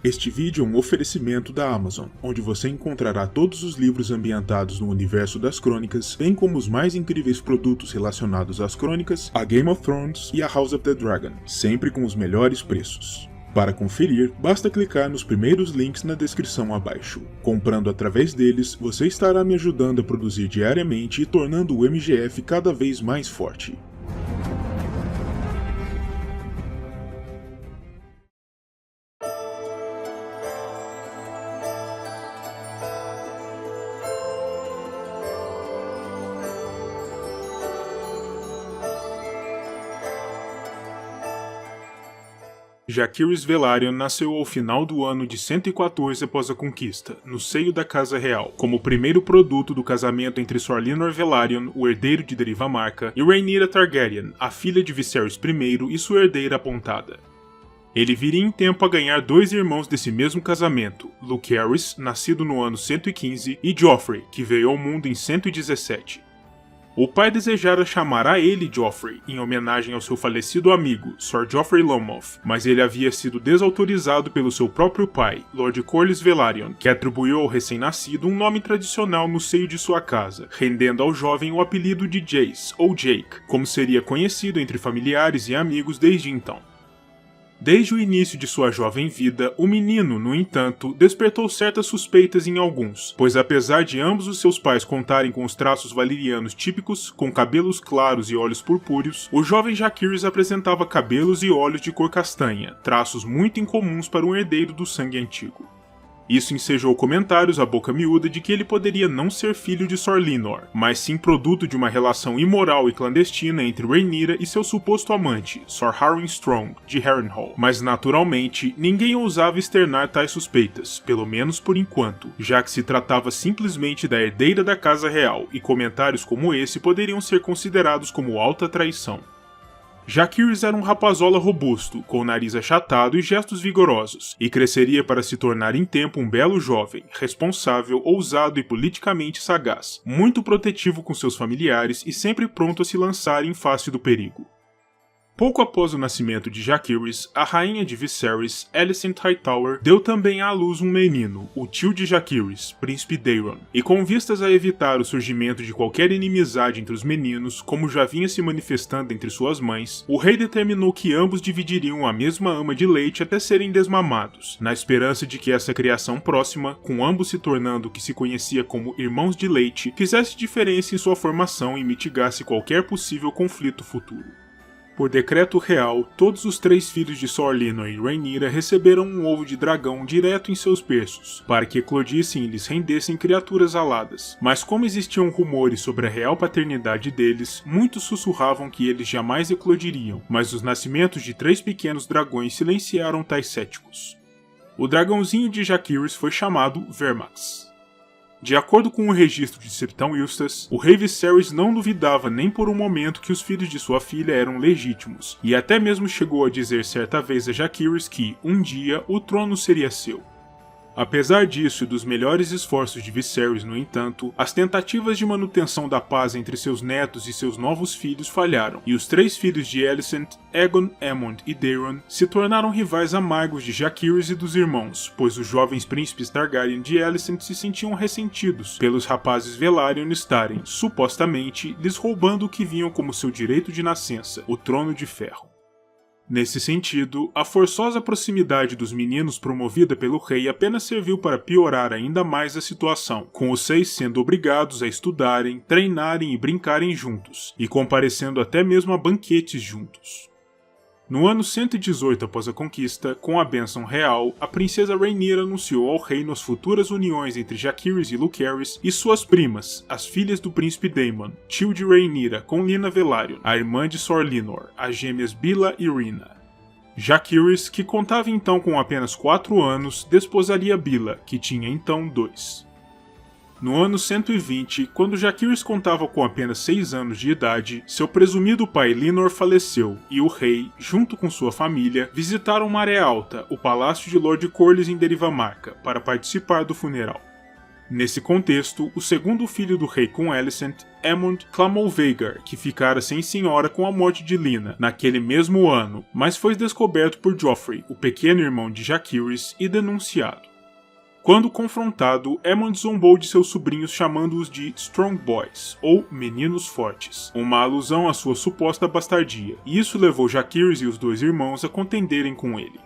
Este vídeo é um oferecimento da Amazon, onde você encontrará todos os livros ambientados no universo das crônicas, bem como os mais incríveis produtos relacionados às crônicas, a Game of Thrones e a House of the Dragon, sempre com os melhores preços. Para conferir, basta clicar nos primeiros links na descrição abaixo. Comprando através deles, você estará me ajudando a produzir diariamente e tornando o MGF cada vez mais forte. Jacaerys Velaryon nasceu ao final do ano de 114 após a conquista, no seio da Casa Real, como o primeiro produto do casamento entre Sor Lynor Velaryon, o herdeiro de Derivamarca, e Rhaenyra Targaryen, a filha de Viserys I e sua herdeira apontada. Ele viria em tempo a ganhar dois irmãos desse mesmo casamento, Lucerys, nascido no ano 115, e Joffrey, que veio ao mundo em 117. O pai desejara chamar a ele Joffrey, em homenagem ao seu falecido amigo, Sir Joffrey Lonmouth, mas ele havia sido desautorizado pelo seu próprio pai, Lord Corlys Velaryon, que atribuiu ao recém-nascido um nome tradicional no seio de sua casa, rendendo ao jovem o apelido de Jace, ou Jake, como seria conhecido entre familiares e amigos desde então. Desde o início de sua jovem vida, o menino, no entanto, despertou certas suspeitas em alguns, pois apesar de ambos os seus pais contarem com os traços valerianos típicos, com cabelos claros e olhos purpúreos, o jovem Jacaerys apresentava cabelos e olhos de cor castanha, traços muito incomuns para um herdeiro do sangue antigo. Isso ensejou comentários à boca miúda de que ele poderia não ser filho de Sor Lynor, mas sim produto de uma relação imoral e clandestina entre Rhaenyra e seu suposto amante, Sor Harwin Strong, de Harrenhal. Mas naturalmente, ninguém ousava externar tais suspeitas, pelo menos por enquanto, já que se tratava simplesmente da herdeira da Casa Real, e comentários como esse poderiam ser considerados como alta traição. Jacaerys era um rapazola robusto, com o nariz achatado e gestos vigorosos, e cresceria para se tornar em tempo um belo jovem, responsável, ousado e politicamente sagaz, muito protetivo com seus familiares e sempre pronto a se lançar em face do perigo. Pouco após o nascimento de Jacaerys, a rainha de Viserys, Alicent Hightower, deu também à luz um menino, o tio de Jacaerys, Príncipe Daeron, e com vistas a evitar o surgimento de qualquer inimizade entre os meninos, como já vinha se manifestando entre suas mães, o rei determinou que ambos dividiriam a mesma ama de leite até serem desmamados, na esperança de que essa criação próxima, com ambos se tornando o que se conhecia como irmãos de leite, fizesse diferença em sua formação e mitigasse qualquer possível conflito futuro. Por decreto real, todos os três filhos de Sor Lynor e Rhaenyra receberam um ovo de dragão direto em seus berços, para que eclodissem e lhes rendessem criaturas aladas. Mas como existiam rumores sobre a real paternidade deles, muitos sussurravam que eles jamais eclodiriam, mas os nascimentos de três pequenos dragões silenciaram tais céticos. O dragãozinho de Jacaerys foi chamado Vermax. De acordo com o registro de Septão Eustace, o rei Viserys não duvidava nem por um momento que os filhos de sua filha eram legítimos, e até mesmo chegou a dizer certa vez a Jacaerys que, um dia, o trono seria seu. Apesar disso e dos melhores esforços de Viserys, no entanto, as tentativas de manutenção da paz entre seus netos e seus novos filhos falharam, e os três filhos de Alicent, Aegon, Aemond e Daeron, se tornaram rivais amargos de Jacaerys e dos irmãos, pois os jovens príncipes Targaryen de Alicent se sentiam ressentidos pelos rapazes Velaryon estarem, supostamente, lhes roubando o que viam como seu direito de nascença, o Trono de Ferro. Nesse sentido, a forçosa proximidade dos meninos promovida pelo rei apenas serviu para piorar ainda mais a situação, com os seis sendo obrigados a estudarem, treinarem e brincarem juntos, e comparecendo até mesmo a banquetes juntos. No ano 118 após a conquista, com a bênção real, a princesa Rhaenyra anunciou ao reino as futuras uniões entre Jacaerys e Lucerys e suas primas, as filhas do príncipe Daemon, tio de Rhaenyra, com Lynna Velaryon, a irmã de Sor Lynor, as gêmeas Billa e Rhena. Jacaerys, que contava então com apenas 4 anos, desposaria Billa, que tinha então 2. No ano 120, quando Jacaerys contava com apenas 6 anos de idade, seu presumido pai Lynor faleceu, e o rei, junto com sua família, visitaram Maré Alta, o palácio de Lord Corlys em Derivamarca, para participar do funeral. Nesse contexto, o segundo filho do rei com Alicent, Aemond, clamou Vhagar, que ficara sem senhora com a morte de Lina, naquele mesmo ano, mas foi descoberto por Joffrey, o pequeno irmão de Jacaerys, e denunciado. Quando confrontado, Aemond zombou de seus sobrinhos chamando-os de Strong Boys, ou Meninos Fortes, uma alusão à sua suposta bastardia, e isso levou Jacaerys e os dois irmãos a contenderem com ele.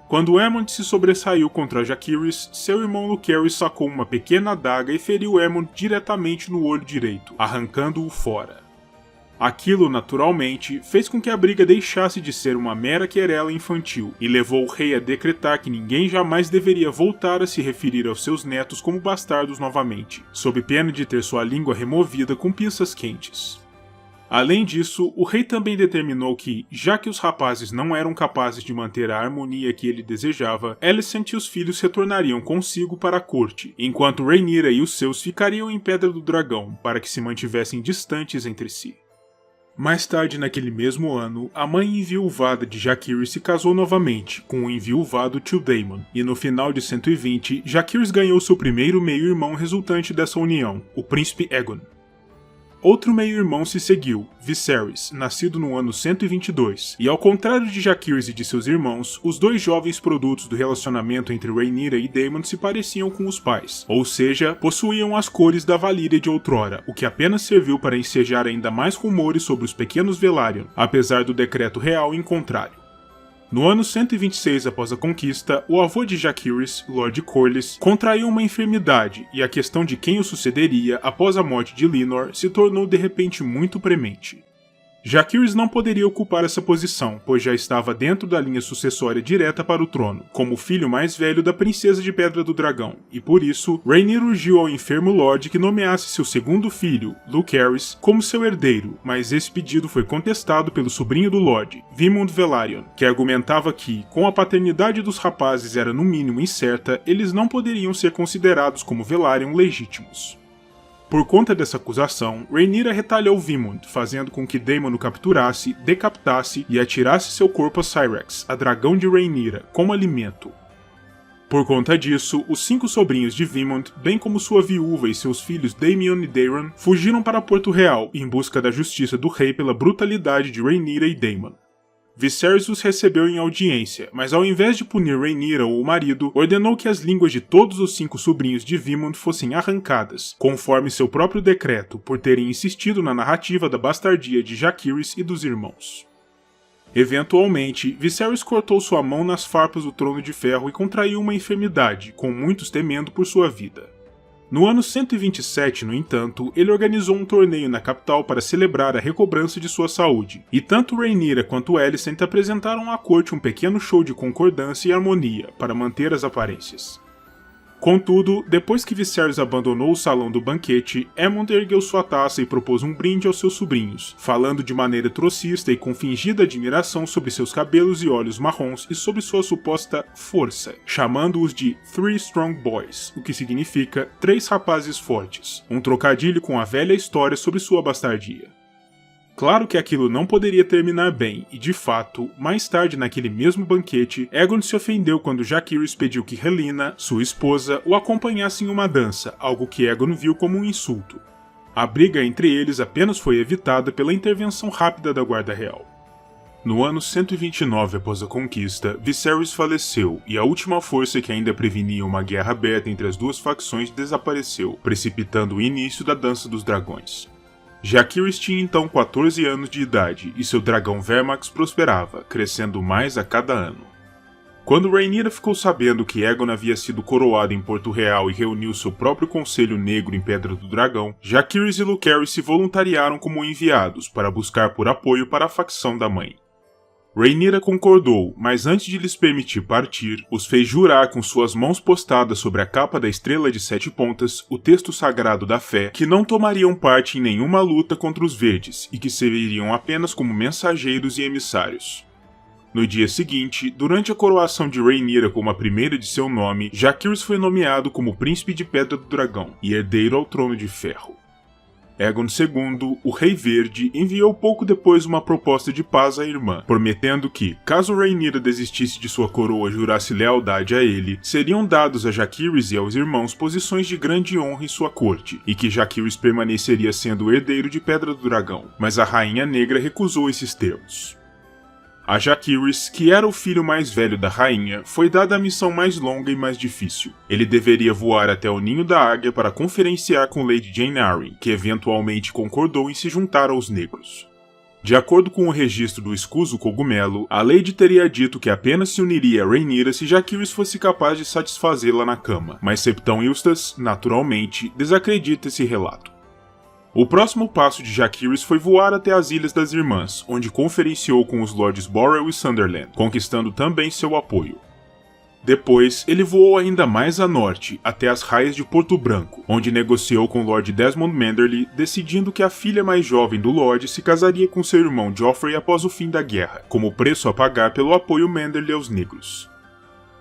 Quando Aemond se sobressaiu contra Jacaerys, seu irmão Lucerys sacou uma pequena adaga e feriu Aemond diretamente no olho direito, arrancando-o fora. Aquilo, naturalmente, fez com que a briga deixasse de ser uma mera querela infantil e levou o rei a decretar que ninguém jamais deveria voltar a se referir aos seus netos como bastardos novamente, sob pena de ter sua língua removida com pinças quentes. Além disso, o rei também determinou que, já que os rapazes não eram capazes de manter a harmonia que ele desejava, Alicent e os filhos retornariam consigo para a corte, enquanto Rhaenyra e os seus ficariam em Pedra do Dragão, para que se mantivessem distantes entre si. Mais tarde naquele mesmo ano, a mãe enviuvada de Jacaerys se casou novamente com o enviuvado tio Daemon, e no final de 120, Jacaerys ganhou seu primeiro meio-irmão resultante dessa união, o príncipe Aegon. Outro meio-irmão se seguiu, Viserys, nascido no ano 122, e ao contrário de Jacaerys e de seus irmãos, os dois jovens produtos do relacionamento entre Rhaenyra e Daemon se pareciam com os pais, ou seja, possuíam as cores da Valíria de outrora, o que apenas serviu para ensejar ainda mais rumores sobre os pequenos Velaryon, apesar do decreto real em contrário. No ano 126 após a conquista, o avô de Jacaerys, Lord Corlys, contraiu uma enfermidade e a questão de quem o sucederia após a morte de Lynor se tornou de repente muito premente. Jacaerys não poderia ocupar essa posição, pois já estava dentro da linha sucessória direta para o trono, como o filho mais velho da princesa de Pedra do Dragão, e por isso, Rhaenyra urgiu ao enfermo Lorde que nomeasse seu segundo filho, Lucerys, como seu herdeiro, mas esse pedido foi contestado pelo sobrinho do Lorde, Vaemond Velaryon, que argumentava que, como a paternidade dos rapazes era no mínimo incerta, eles não poderiam ser considerados como Velaryon legítimos. Por conta dessa acusação, Rhaenyra retalhou Vaemond, fazendo com que Daemon o capturasse, decapitasse e atirasse seu corpo a Syrax, a dragão de Rhaenyra, como alimento. Por conta disso, os 5 sobrinhos de Vaemond, bem como sua viúva e seus filhos Daemon e Daeron, fugiram para Porto Real em busca da justiça do rei pela brutalidade de Rhaenyra e Daemon. Viserys os recebeu em audiência, mas ao invés de punir Rhaenyra ou o marido, ordenou que as línguas de todos os 5 sobrinhos de Vaemond fossem arrancadas, conforme seu próprio decreto, por terem insistido na narrativa da bastardia de Jacaerys e dos irmãos. Eventualmente, Viserys cortou sua mão nas farpas do Trono de Ferro e contraiu uma enfermidade, com muitos temendo por sua vida. No ano 127, no entanto, ele organizou um torneio na capital para celebrar a recobrança de sua saúde, e tanto Rhaenyra quanto Alicent apresentaram à corte um pequeno show de concordância e harmonia para manter as aparências. Contudo, depois que Viserys abandonou o salão do banquete, Aemond ergueu sua taça e propôs um brinde aos seus sobrinhos, falando de maneira trocista e com fingida admiração sobre seus cabelos e olhos marrons e sobre sua suposta força, chamando-os de Three Strong Boys, o que significa 3 rapazes fortes, um trocadilho com a velha história sobre sua bastardia. Claro que aquilo não poderia terminar bem, e de fato, mais tarde naquele mesmo banquete, Aegon se ofendeu quando Jacaerys pediu que Rhaelyna, sua esposa, o acompanhasse em uma dança, algo que Aegon viu como um insulto. A briga entre eles apenas foi evitada pela intervenção rápida da Guarda Real. No ano 129 após a conquista, Viserys faleceu, e a última força que ainda prevenia uma guerra aberta entre as duas facções desapareceu, precipitando o início da Dança dos Dragões. Jacaerys tinha então 14 anos de idade e seu dragão Vermax prosperava, crescendo mais a cada ano. Quando Rhaenyra ficou sabendo que Aegon havia sido coroado em Porto Real e reuniu seu próprio Conselho Negro em Pedra do Dragão, Jacaerys e Lucerys se voluntariaram como enviados para buscar por apoio para a facção da mãe. Rhaenyra concordou, mas antes de lhes permitir partir, os fez jurar com suas mãos postadas sobre a capa da Estrela de 7 Pontas, o texto sagrado da fé, que não tomariam parte em nenhuma luta contra os Verdes e que serviriam apenas como mensageiros e emissários. No dia seguinte, durante a coroação de Rhaenyra como a primeira de seu nome, Jacaerys foi nomeado como Príncipe de Pedra do Dragão e herdeiro ao Trono de Ferro. Aegon II, o Rei Verde, enviou pouco depois uma proposta de paz à irmã, prometendo que, caso Rhaenyra desistisse de sua coroa e jurasse lealdade a ele, seriam dados a Jaehaerys e aos irmãos posições de grande honra em sua corte, e que Jaehaerys permaneceria sendo o herdeiro de Pedra do Dragão, mas a Rainha Negra recusou esses termos. A Jaehaerys, que era o filho mais velho da rainha, foi dada a missão mais longa e mais difícil. Ele deveria voar até o Ninho da Águia para conferenciar com Lady Jeyne Arryn, que eventualmente concordou em se juntar aos negros. De acordo com o registro do escuso cogumelo, a Lady teria dito que apenas se uniria a Rhaenyra se Jaehaerys fosse capaz de satisfazê-la na cama, mas Septão Eustace, naturalmente, desacredita esse relato. O próximo passo de Jaehaerys foi voar até as Ilhas das Irmãs, onde conferenciou com os Lords Borrell e Sunderland, conquistando também seu apoio. Depois, ele voou ainda mais a norte, até as raias de Porto Branco, onde negociou com Lord Desmond Manderly, decidindo que a filha mais jovem do Lorde se casaria com seu irmão Joffrey após o fim da guerra, como preço a pagar pelo apoio Manderly aos negros.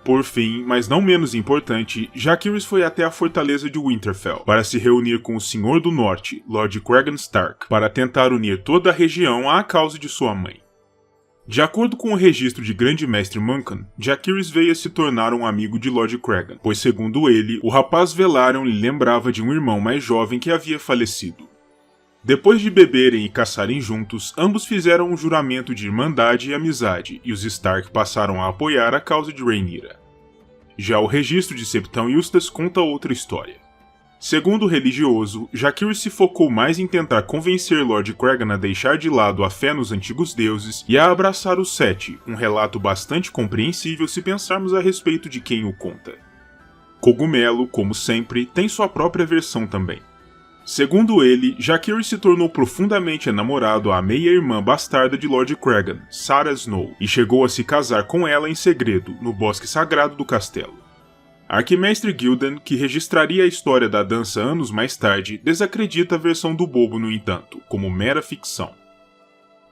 Por fim, mas não menos importante, Jaehaerys foi até a fortaleza de Winterfell para se reunir com o Senhor do Norte, Lord Cregan Stark, para tentar unir toda a região à causa de sua mãe. De acordo com o registro de Grande Mestre Muncan, Jaehaerys veio a se tornar um amigo de Lord Cregan, pois segundo ele, o rapaz Velaryon lhe lembrava de um irmão mais jovem que havia falecido. Depois de beberem e caçarem juntos, ambos fizeram um juramento de irmandade e amizade, e os Stark passaram a apoiar a causa de Rhaenyra. Já o registro de Septão Eustace conta outra história. Segundo o religioso, Jaehaerys se focou mais em tentar convencer Lord Cregan a deixar de lado a fé nos antigos deuses e a abraçar os Sete, um relato bastante compreensível se pensarmos a respeito de quem o conta. Cogumelo, como sempre, tem sua própria versão também. Segundo ele, Jaehaerys se tornou profundamente enamorado à meia-irmã bastarda de Lord Cregan, Sarah Snow, e chegou a se casar com ela em segredo, no bosque sagrado do castelo. Arquimestre Gildan, que registraria a história da dança anos mais tarde, desacredita a versão do bobo, no entanto, como mera ficção.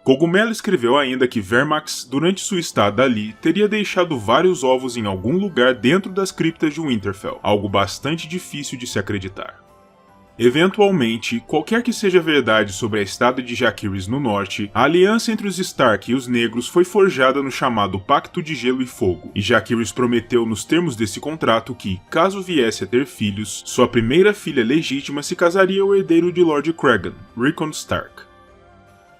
Cogumelo escreveu ainda que Vermax, durante sua estada ali, teria deixado vários ovos em algum lugar dentro das criptas de Winterfell, algo bastante difícil de se acreditar. Eventualmente, qualquer que seja a verdade sobre a estada de Jaehaerys no norte, a aliança entre os Stark e os negros foi forjada no chamado Pacto de Gelo e Fogo, e Jaehaerys prometeu nos termos desse contrato que, caso viesse a ter filhos, sua primeira filha legítima se casaria ao herdeiro de Lord Cregan, Rickon Stark.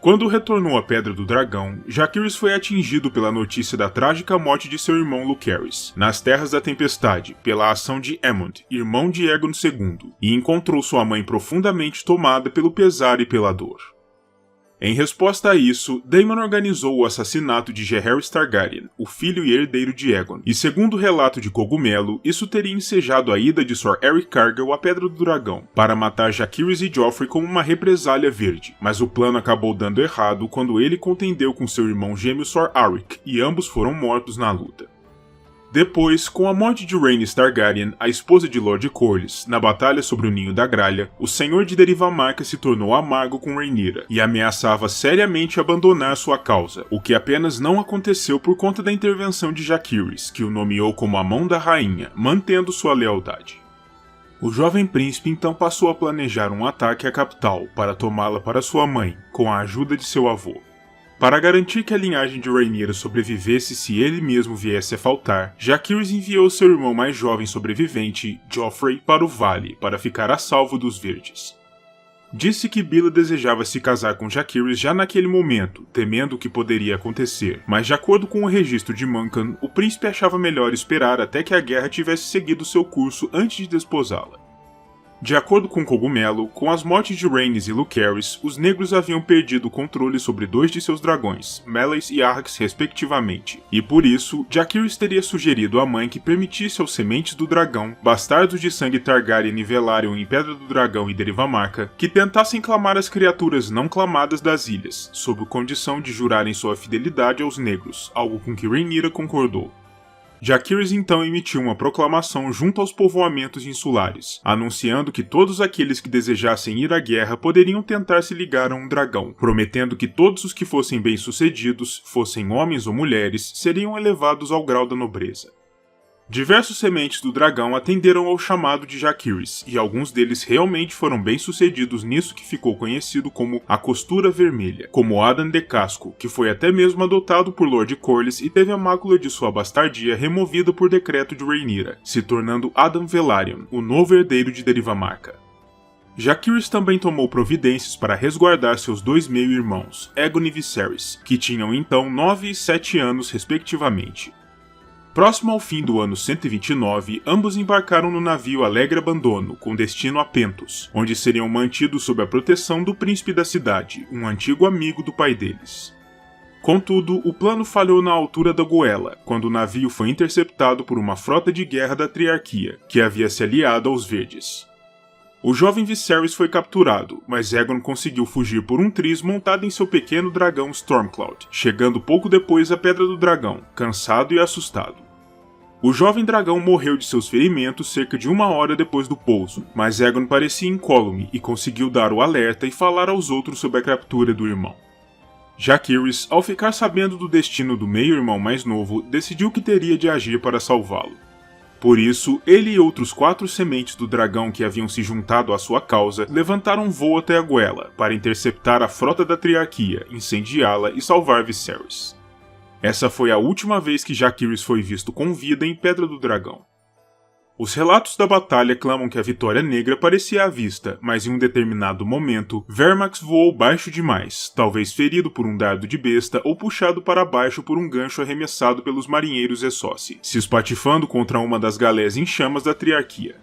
Quando retornou à Pedra do Dragão, Jaehaerys foi atingido pela notícia da trágica morte de seu irmão Lucerys, nas Terras da Tempestade, pela ação de Aemond, irmão de Aegon II, e encontrou sua mãe profundamente tomada pelo pesar e pela dor. Em resposta a isso, Daemon organizou o assassinato de Jaehaerys Targaryen, o filho e herdeiro de Aegon, e segundo o relato de Cogumelo, isso teria ensejado a ida de Sir Eric Cargill à Pedra do Dragão, para matar Jaehaerys e Joffrey como uma represália verde, mas o plano acabou dando errado quando ele contendeu com seu irmão gêmeo Sir Arryk, e ambos foram mortos na luta. Depois, com a morte de Rhaenys Targaryen, a esposa de Lord Corlys, na batalha sobre o Ninho da Gralha, o Senhor de Derivamarca se tornou amargo com Rhaenyra e ameaçava seriamente abandonar sua causa, o que apenas não aconteceu por conta da intervenção de Jaehaerys, que o nomeou como a Mão da Rainha, mantendo sua lealdade. O jovem príncipe então passou a planejar um ataque à capital para tomá-la para sua mãe, com a ajuda de seu avô. Para garantir que a linhagem de Rhaenyra sobrevivesse se ele mesmo viesse a faltar, Jaehaerys enviou seu irmão mais jovem sobrevivente, Joffrey, para o vale, para ficar a salvo dos Verdes. Disse que Bila desejava se casar com Jaehaerys já naquele momento, temendo o que poderia acontecer, mas de acordo com o registro de Muncan, o príncipe achava melhor esperar até que a guerra tivesse seguido seu curso antes de desposá-la. De acordo com Cogumelo, com as mortes de Rhaenys e Lucerys, os negros haviam perdido o controle sobre 2 de seus dragões, Meleys e Arrax respectivamente, e por isso, Jaehaerys teria sugerido à mãe que permitisse aos sementes do dragão, bastardos de sangue Targaryen e Velaryon em Pedra do Dragão e Derivamarca, que tentassem clamar as criaturas não clamadas das ilhas, sob condição de jurarem sua fidelidade aos negros, algo com que Rhaenyra concordou. Jaehaerys então emitiu uma proclamação junto aos povoamentos insulares, anunciando que todos aqueles que desejassem ir à guerra poderiam tentar se ligar a um dragão, prometendo que todos os que fossem bem-sucedidos, fossem homens ou mulheres, seriam elevados ao grau da nobreza. Diversos sementes do dragão atenderam ao chamado de Jaehaerys, e alguns deles realmente foram bem-sucedidos nisso que ficou conhecido como a Costura Vermelha, como Adan de Casco, que foi até mesmo adotado por Lord Corlys e teve a mácula de sua bastardia removida por decreto de Rhaenyra, se tornando Adan Velaryon, o novo herdeiro de Derivamarca. Jaehaerys também tomou providências para resguardar seus dois meio-irmãos, Aegon e Viserys, que tinham então 9 e 7 anos respectivamente. Próximo ao fim do ano 129, ambos embarcaram no navio Alegre Abandono, com destino a Pentos, onde seriam mantidos sob a proteção do príncipe da cidade, um antigo amigo do pai deles. Contudo, o plano falhou na altura da goela, quando o navio foi interceptado por uma frota de guerra da Triarquia, que havia se aliado aos Verdes. O jovem Viserys foi capturado, mas Aegon conseguiu fugir por um tris montado em seu pequeno dragão Stormcloud, chegando pouco depois à Pedra do Dragão, cansado e assustado. O jovem dragão morreu de seus ferimentos cerca de 1 hora depois do pouso, mas Aegon parecia incólume e conseguiu dar o alerta e falar aos outros sobre a captura do irmão. Jaehaerys, ao ficar sabendo do destino do meio-irmão mais novo, decidiu que teria de agir para salvá-lo. Por isso, ele e outros 4 sementes do dragão que haviam se juntado à sua causa levantaram voo até a goela para interceptar a frota da Triarquia, incendiá-la e salvar Viserys. Essa foi a última vez que Jaehaerys foi visto com vida em Pedra do Dragão. Os relatos da batalha clamam que a Vitória Negra parecia à vista, mas em um determinado momento, Vermax voou baixo demais, talvez ferido por um dardo de besta ou puxado para baixo por um gancho arremessado pelos marinheiros Essosi, se espatifando contra uma das galés em chamas da Triarquia.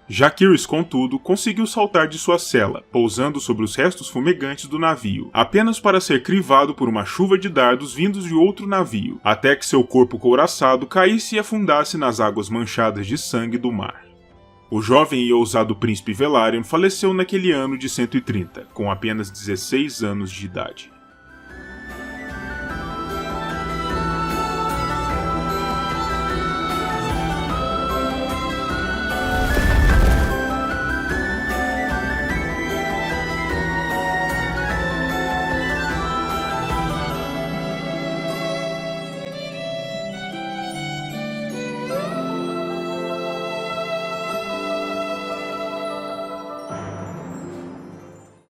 Jaehaerys, contudo, conseguiu saltar de sua cela, pousando sobre os restos fumegantes do navio, apenas para ser crivado por uma chuva de dardos vindos de outro navio, até que seu corpo couraçado caísse e afundasse nas águas manchadas de sangue do mar. O jovem e ousado príncipe Velaryon faleceu naquele ano de 130, com apenas 16 anos de idade.